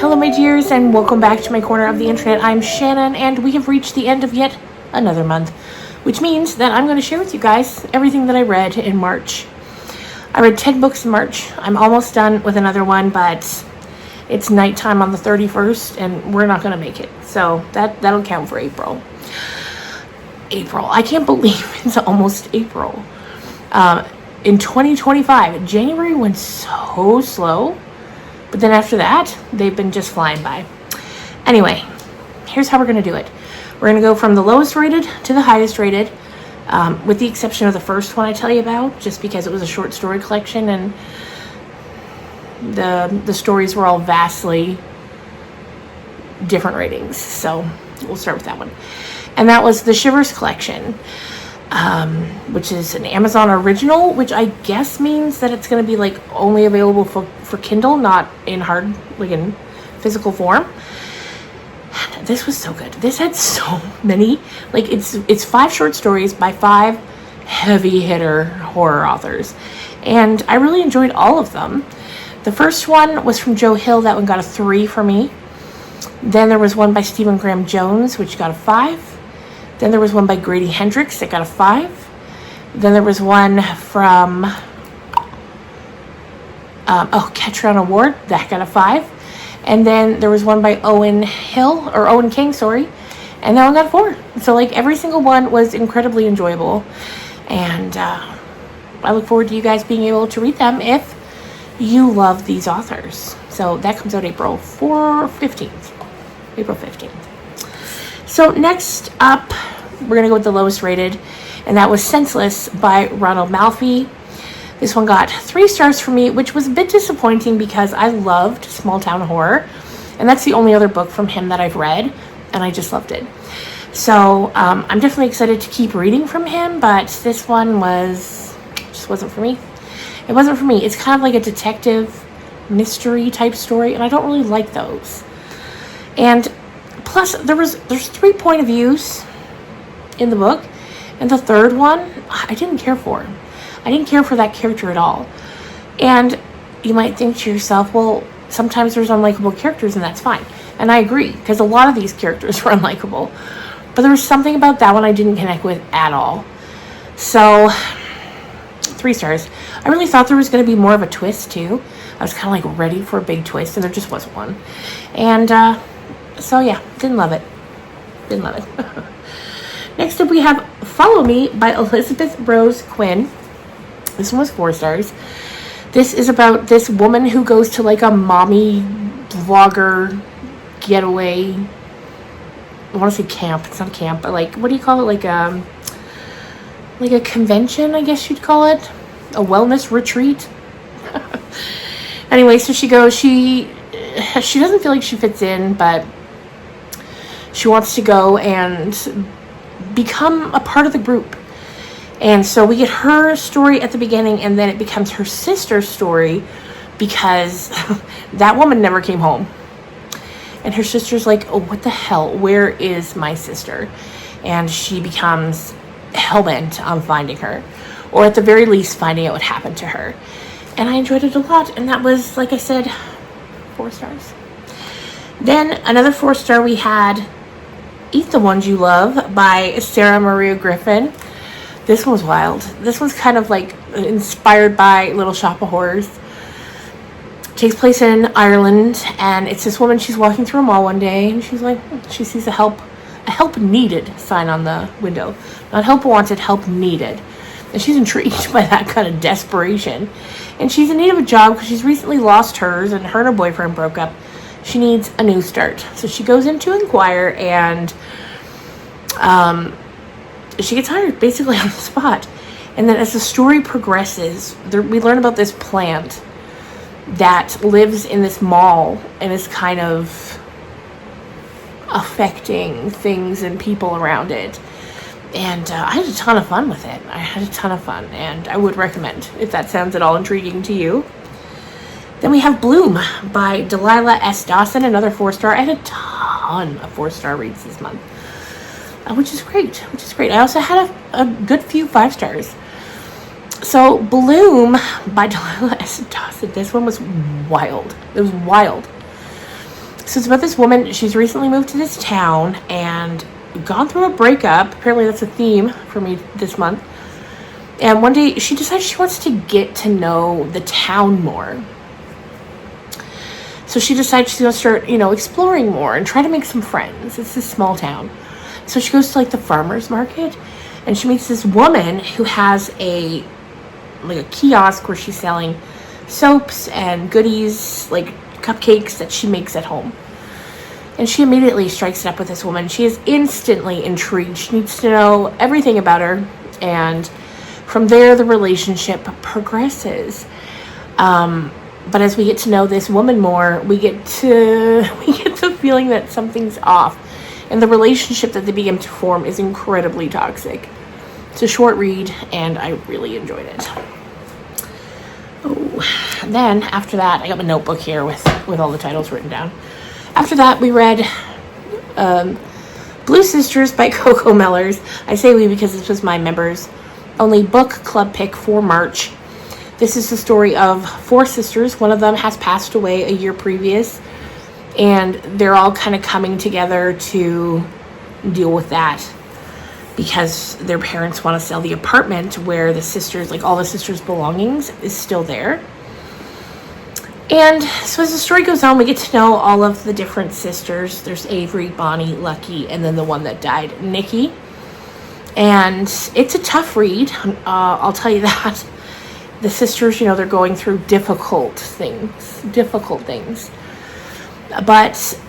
Hello my dears, and welcome back to my corner of the internet. I'm Shannon, and we have reached the end of yet another month, which means that I'm going to share with you guys everything that I read in March. I read 10 books in March. I'm almost done with another one, but it's nighttime on the 31st, and we're not going to make it. So that'll count for April. I can't believe it's almost April. In 2025, January went so slow. But then after that, they've been just flying by. Anyway, here's how we're going to do it. We're going to go from the lowest rated to the highest rated, with the exception of the first one I tell you about, just because it was a short story collection and the stories were all vastly different ratings. So we'll start with that one. And that was the Shivers collection, which is an Amazon original, which I guess means that it's going to be like only available for Kindle, not in in physical form. And this was so good. This had so many, it's 5 short stories by 5 heavy hitter horror authors, and I really enjoyed all of them. The first one was from Joe Hill. That one got a 3 for me. Then there was one by Stephen Graham Jones, which got a 5. Then there was one by Grady Hendrix that got a 5. Then there was one from Catcher on a Ward that got a 5. And then there was one by Owen King, and that one got a 4. So every single one was incredibly enjoyable, and I look forward to you guys being able to read them if you love these authors. So that comes out April 15th. So next up, we're going to go with the lowest rated, and that was Senseless by Ronald Malfi. This one got 3 stars for me, which was a bit disappointing because I loved small town horror, and that's the only other book from him that I've read, and I just loved it. So I'm definitely excited to keep reading from him, but this one just wasn't for me. It wasn't for me. It's kind of like a detective mystery type story, and I don't really like those. And plus, there's 3 point of views in the book, and the third one I didn't care for. I didn't care for that character at all. And you might think to yourself, well, sometimes there's unlikable characters, and that's fine. And I agree, because a lot of these characters were unlikable. But there was something about that one I didn't connect with at all. So 3 stars. I really thought there was going to be more of a twist too. I was kind of ready for a big twist, and there just wasn't one. And so yeah, didn't love it. Next up, we have Follow Me by Elizabeth Rose Quinn. This one was 4 stars. This is about this woman who goes to a mommy vlogger getaway. I want to say camp. It's not a camp, but what do you call it? Like a convention, I guess you'd call it. A wellness retreat. Anyway, so she goes. She doesn't feel like she fits in, but she wants to go and become a part of the group. And so we get her story at the beginning, and then it becomes her sister's story because that woman never came home. And her sister's like, oh, what the hell? Where is my sister? And she becomes hell-bent on finding her, or at the very least finding out what happened to her. And I enjoyed it a lot, and that was, like I said, 4 stars. Then another 4-star we had Eat the Ones You Love by Sarah Maria Griffin. This one was wild. This one's kind of inspired by Little Shop of Horrors. It takes place in Ireland, and it's this woman. She's walking through a mall one day, and she sees a help needed sign on the window. Not help wanted, help needed. And she's intrigued by that kind of desperation. And she's in need of a job because she's recently lost hers, and her boyfriend broke up. She needs a new start. So she goes in to inquire, and she gets hired basically on the spot. And then as the story progresses, we learn about this plant that lives in this mall and is kind of affecting things and people around it. And I had a ton of fun with it. And I would recommend if that sounds at all intriguing to you. Then we have Bloom by Delilah S. Dawson, another 4-star. I had a ton of 4-star reads this month, which is great. I also had a good few 5 stars. So Bloom by Delilah S. Dawson. This one was wild. It was wild. So it's about this woman. She's recently moved to this town and gone through a breakup. Apparently that's a theme for me this month. And one day she decides she wants to get to know the town more. So she decides she's going to start, exploring more and try to make some friends. It's this small town. So she goes to the farmer's market and she meets this woman who has a kiosk where she's selling soaps and goodies, cupcakes that she makes at home. And she immediately strikes it up with this woman. She is instantly intrigued. She needs to know everything about her. And from there, the relationship progresses. But as we get to know this woman more, we get the feeling that something's off. And the relationship that they begin to form is incredibly toxic. It's a short read, and I really enjoyed it. Oh, and then after that, I got my notebook here with all the titles written down. After that, we read Blue Sisters by Coco Mellors. I say we because this was my members' only book club pick for March. This is the story of 4 sisters. One of them has passed away a year previous, and they're all kind of coming together to deal with that because their parents want to sell the apartment where the sisters, all the sisters' belongings, is still there. And so as the story goes on, we get to know all of the different sisters. There's Avery, Bonnie, Lucky, and then the one that died, Nikki. And it's a tough read, I'll tell you that. The sisters, they're going through difficult things. But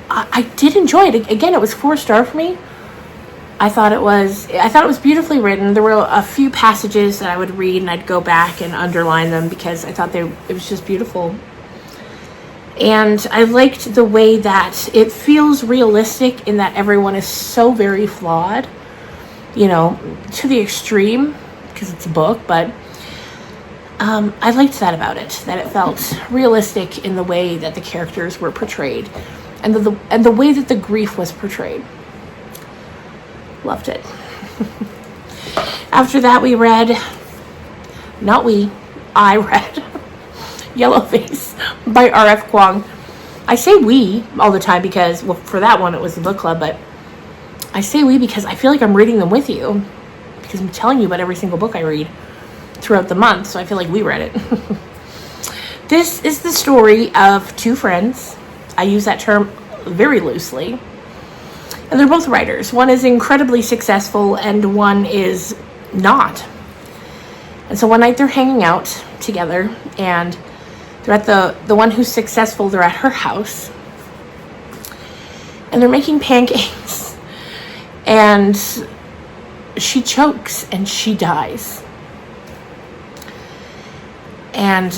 I did enjoy it. Again, it was 4-star for me. I thought it was beautifully written. There were a few passages that I would read and I'd go back and underline them because I thought it was just beautiful. And I liked the way that it feels realistic in that everyone is so very flawed, to the extreme, because it's a book, but I liked that about it, that it felt realistic in the way that the characters were portrayed and the way that the grief was portrayed. Loved it. After that, I read Yellowface by R.F. Kuang. I say we all the time because, for that one, it was the book club, but I say we because I feel like I'm reading them with you because I'm telling you about every single book I read throughout the month, so I feel like we read it. This is the story of 2 friends. I use that term very loosely. And they're both writers. One is incredibly successful and one is not. And so one night they're hanging out together and they're at the one who's successful, they're at her house. And they're making pancakes. And she chokes and she dies. And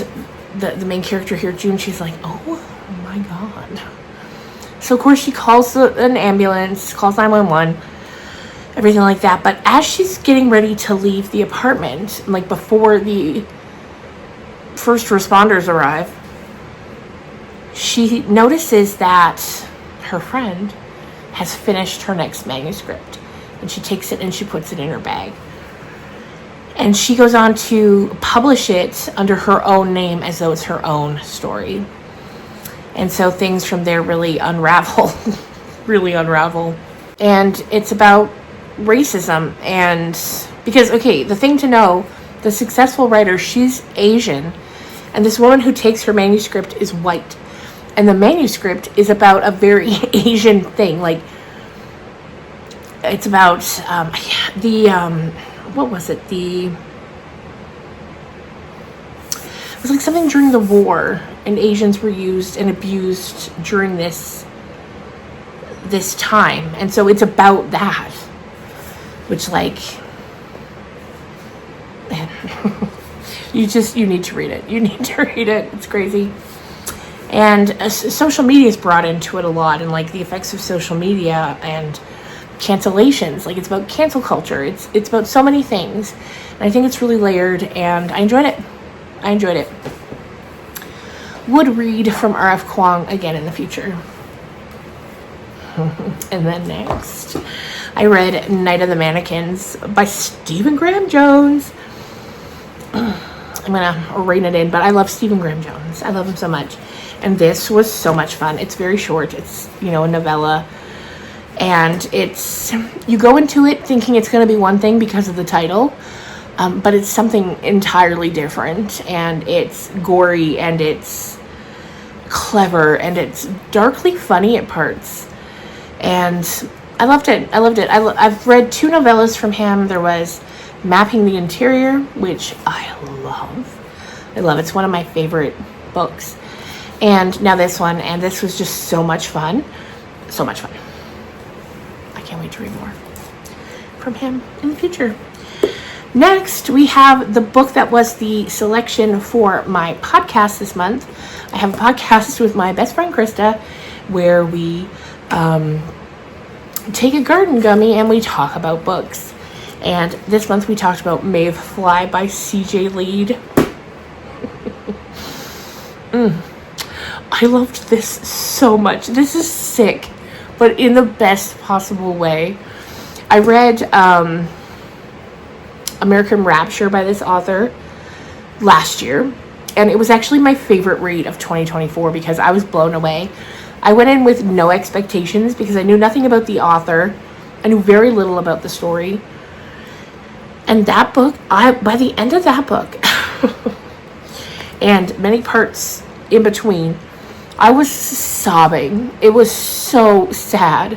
the main character here, June, she's like, oh my God. So, of course, she calls an ambulance, calls 911, everything like that. But as she's getting ready to leave the apartment, before the first responders arrive, she notices that her friend has finished her next manuscript. And she takes it and she puts it in her bag. And she goes on to publish it under her own name as though it's her own story. And so things from there really unravel. And it's about racism. And because, the thing to know, the successful writer, she's Asian. And this woman who takes her manuscript is white. And the manuscript is about a very Asian thing. It's about what was it? It was something during the war, and Asians were used and abused during this time. And so it's about that, which man, you need to read it. You need to read it. It's crazy. And social media is brought into it a lot, and the effects of social media and cancellations. It's about cancel culture. It's about so many things. And I think it's really layered, and I enjoyed it. Would read from R.F. Kuang again in the future. And then next, I read Night of the Mannequins by Stephen Graham Jones. I'm gonna rein it in, but I love Stephen Graham Jones. I love him so much. And this was so much fun. It's very short. It's, a novella. And you go into it thinking it's going to be one thing because of the title, but it's something entirely different. And it's gory, and it's clever, and it's darkly funny at parts. And I loved it. I've read 2 novellas from him. There was Mapping the Interior, which I love. It's one of my favorite books. And now this one, and this was just so much fun. So much fun. I can't wait to read more from him in the future. Next, we have the book that was the selection for my podcast this month. I have a podcast with my best friend Krista where we take a garden gummy and we talk about books. And this month we talked about Maeve Fly by C.J. Leede. I loved this so much. This is sick, but in the best possible way. I read American Rapture by this author last year, and it was actually my favorite read of 2024 because I was blown away. I went in with no expectations because I knew nothing about the author. I knew very little about the story. And that book, by the end of that book, and many parts in between, I was sobbing. It was so sad.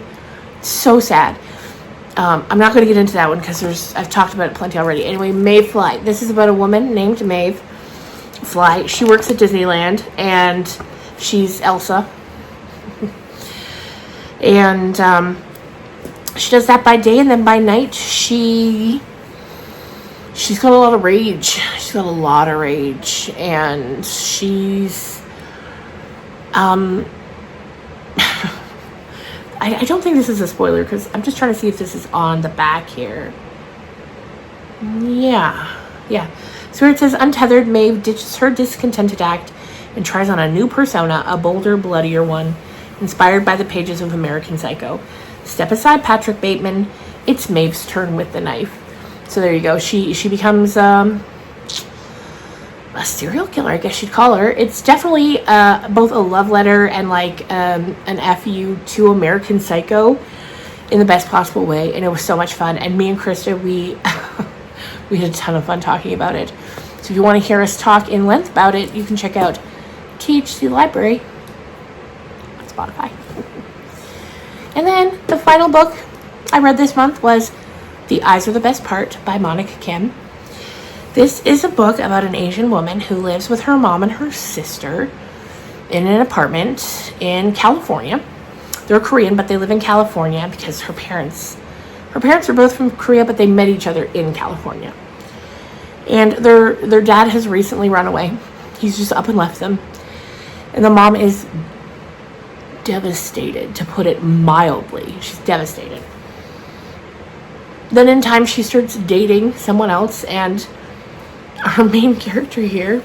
So sad. I'm not going to get into that one because I've talked about it plenty already. Anyway, Maeve Fly. This is about a woman named Maeve Fly. She works at Disneyland, and she's Elsa. And she does that by day, and then by night, she's got a lot of rage. And she's I don't think this is a spoiler because I'm just trying to see if this is on the back here. Yeah. So it says, untethered, Maeve ditches her discontented act and tries on a new persona, a bolder, bloodier one, inspired by the pages of American Psycho. Step aside, Patrick Bateman. It's Maeve's turn with the knife. So there you go. She becomes a serial killer, I guess you'd call her. It's definitely both a love letter and like an FU to American Psycho in the best possible way. And it was so much fun. And me and Krista, we had a ton of fun talking about it. So if you want to hear us talk in length about it, you can check out THC Library on Spotify. And then the final book I read this month was The Eyes Are the Best Part by Monica Kim. This is a book about an Asian woman who lives with her mom and her sister in an apartment in California. They're Korean, but they live in California because her parents are both from Korea, but they met each other in California. And their dad has recently run away. He's just up and left them. And the mom is devastated, to put it mildly. She's devastated. Then in time, she starts dating someone else, and our main character here,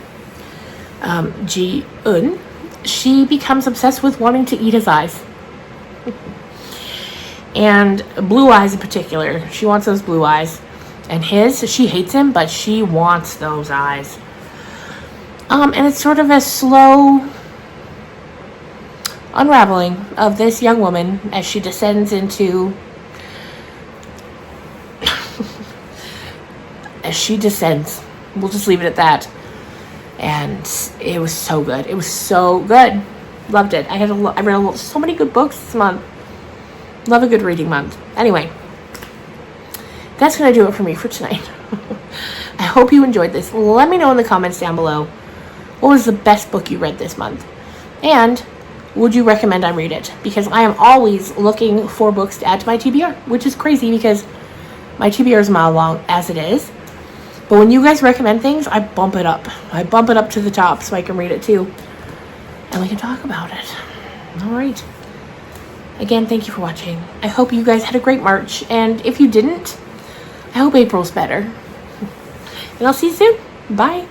Ji-eun, she becomes obsessed with wanting to eat his eyes. And blue eyes in particular. She wants those blue eyes. And she hates him, but she wants those eyes. And it's sort of a slow unraveling of this young woman as she descends into... as she descends. We'll just leave it at that. And it was so good. It was so good. Loved it. I read so many good books this month. Love a good reading month. Anyway, that's going to do it for me for tonight. I hope you enjoyed this. Let me know in the comments down below, what was the best book you read this month? And would you recommend I read it? Because I am always looking for books to add to my TBR, which is crazy because my TBR is a mile long as it is. But when you guys recommend things, I bump it up. I bump it up to the top so I can read it too. And we can talk about it. All right. Again, thank you for watching. I hope you guys had a great March. And if you didn't, I hope April's better. And I'll see you soon. Bye.